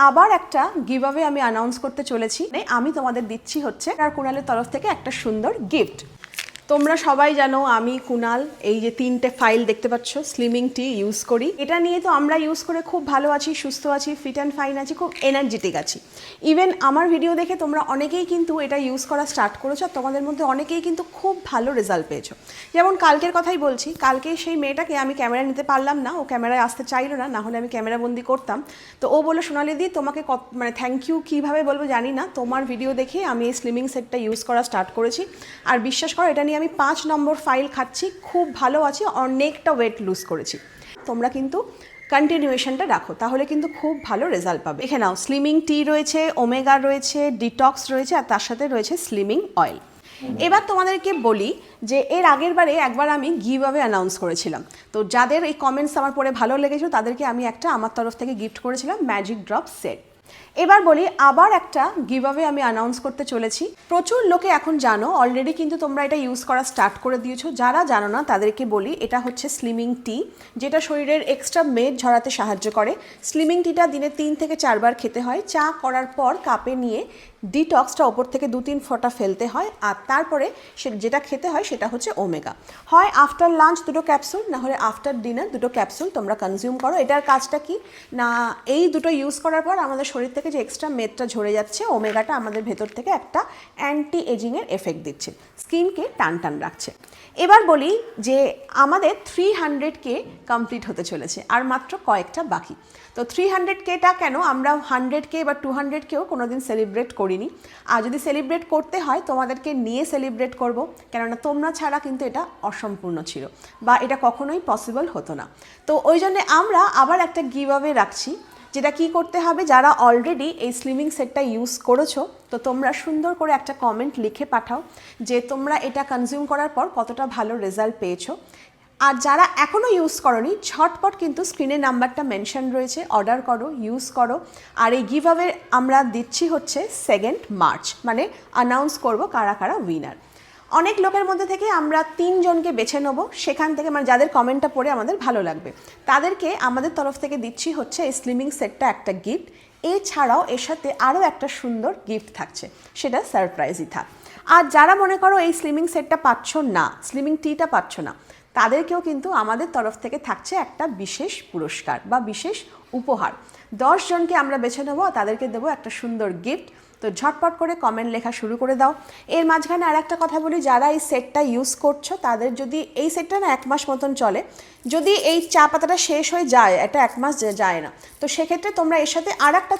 আবার একটা গিভঅ্যাওয়ে আমি অ্যানাউন্স করতে চলেছি। আমি তোমাদের দিচ্ছি হচ্ছে আর কুণালের তরফ থেকে একটা সুন্দর গিফট। তোমরা সবাই জানো আমি কুণাল এই যে 3টে ফাইল দেখতে পাচ্ছ স্লিমিং টি ইউজ করি। এটা নিয়ে তো আমরা ইউজ করে খুব ভালো আছি, সুস্থ আছি, ফিট অ্যান্ড ফাইন আছি, খুব এনার্জেটিক আছি। ইভেন আমার ভিডিও দেখে তোমরা অনেকেই কিন্তু এটা ইউজ করা স্টার্ট করেছো, আর তোমাদের মধ্যে অনেকেই কিন্তু খুব ভালো রেজাল্ট পেয়েছো। যেমন কালকের কথাই বলছি, কালকে সেই মেয়েটাকে আমি ক্যামেরা নিতে পারলাম না, ও ক্যামেরায় আসতে চাইলো না, না হলে আমি ক্যামেরা বন্দি করতাম। তো ও বললো সোনালি দি তোমাকে মানে থ্যাংক ইউ কীভাবে বলবো জানি না, তোমার ভিডিও দেখে আমি এই স্লিমিং সেটটা ইউজ করা স্টার্ট করেছি। আর বিশ্বাস করো এটা নিয়ে আমি 5 নম্বর ফাইল খাচ্ছি, খুব ভালো আছি, অনেকটা ওয়েট লুজ করেছি। তোমরা কিন্তু কন্টিনিউয়েশনটা রাখো, তাহলে কিন্তু খুব ভালো রেজাল্ট পাবে। দেখে নাও স্লিমিং টি রয়েছে, ওমেগা রয়েছে, ডিটক্স রয়েছে, আর তার সাথে রয়েছে স্লিমিং অয়েল। এবার তোমাদেরকে বলি যে এর আগের বারে একবার আমি গিভঅ্যাওয়ে অ্যানাউন্স করেছিলাম, তো যাদের এই কমেন্টস আমার পড়ে ভালো লেগেছিল তাদেরকে আমি একটা আমার তরফ থেকে গিফট করেছিলাম ম্যাজিক ড্রপ সেট। এবার বলি আবার একটা গিভঅ্যাওয়ে আমি অ্যানাউন্স করতে চলেছি। প্রচুর লোকে এখন জানো, অলরেডি কিন্তু তোমরা এটা ইউজ করা স্টার্ট করে দিয়েছো। যারা জানো না তাদেরকে বলি এটা হচ্ছে স্লিমিং টি, যেটা শরীরের এক্সট্রা মেদ ঝরাতে সাহায্য করে। স্লিমিং টিটা দিনে 3 থেকে 4 বার খেতে হয়। চা করার পর কাপে নিয়ে ডিটক্সটা ওপর থেকে 2-3 ফোঁটা ফেলতে হয়, আর তারপরে যেটা খেতে হয় সেটা হচ্ছে ওমেগা। হয় আফটার লাঞ্চ 2টো ক্যাপসুল, না হলে আফটার ডিনার 2টো ক্যাপসুল তোমরা কনজিউম করো। এটার কাজটা কি না, এই দুটো ইউজ করার পর আমাদের শরীর থেকে যে এক্সট্রা মেদটা ঝরে যাচ্ছে, ওমেগাটা আমাদের ভেতর থেকে একটা অ্যান্টি এজিংয়ের এফেক্ট দিচ্ছে, স্কিনকে টান টান রাখছে। এবার বলি যে আমাদের 300K কমপ্লিট হতে চলেছে, আর মাত্র কয়েকটা বাকি। তো 300Kটা কেন, আমরা 100K বা 200Kও কোনোদিন সেলিব্রেট করিনি। আর যদি সেলিব্রেট করতে হয় তোমাদেরকে নিয়ে সেলিব্রেট করব, কেননা তোমরা ছাড়া কিন্তু এটা অসম্পূর্ণ ছিল বা এটা কখনোই পসিবল হতো না। তো ওই জন্যে আমরা আবার একটা গিভঅ্যাওয়ে রাখছি, যেটা কি করতে হবে, যারা অলরেডি এই স্লিমিং সেটটা ইউজ করেছো তো তোমরা সুন্দর করে একটা কমেন্ট লিখে পাঠাও যে তোমরা এটা কনজিউম করার পর কতটা ভালো রেজাল্ট পেয়েছো। আর যারা এখনও ইউজ করোনি ঝটপট কিন্তু স্ক্রিনে নাম্বারটা মেনশন রয়েছে, অর্ডার করো, ইউজ করো। আর এই গিভঅ্যাওয়ে আমরা দিচ্ছি হচ্ছে 2 মার্চ, মানে অ্যানাউন্স করব কারা কারা উইনার। অনেক লোকের মধ্যে থেকে আমরা 3 জনকে বেছে নেবো, সেখান থেকে মানে যাদের কমেন্টটা পড়ে আমাদের ভালো লাগবে তাদেরকে আমাদের তরফ থেকে দিচ্ছি হচ্ছে এই স্লিমিং সেটটা একটা গিফট। এছাড়াও এর সাথে আরও একটা সুন্দর গিফট থাকছে, সেটা সারপ্রাইজই থাক। আর যারা মনে করো এই স্লিমিং সেটটা পাচ্ছ না, স্লিমিং টিটা পাচ্ছ না, তাদেরকেও কিন্তু আমাদের তরফ থেকে থাকছে একটা বিশেষ পুরস্কার বা বিশেষ উপহার। 10 জনকে আমরা বেছে নেবো, তাদেরকে দেবো একটা সুন্দর গিফট। তো ঝটপট করে কমেন্ট লেখা শুরু করে দাও। এর মাঝখানে আর একটা কথা বলি, যারা এই সেটটা ইউজ করছো তাদের যদি এই সেটটা না 1 মাস মতন চলে, যদি এই চা পাতাটা শেষ হয়ে যায়, এটা 1 মাস যায় না, তো সেক্ষেত্রে তোমরা এর সাথে আর একটা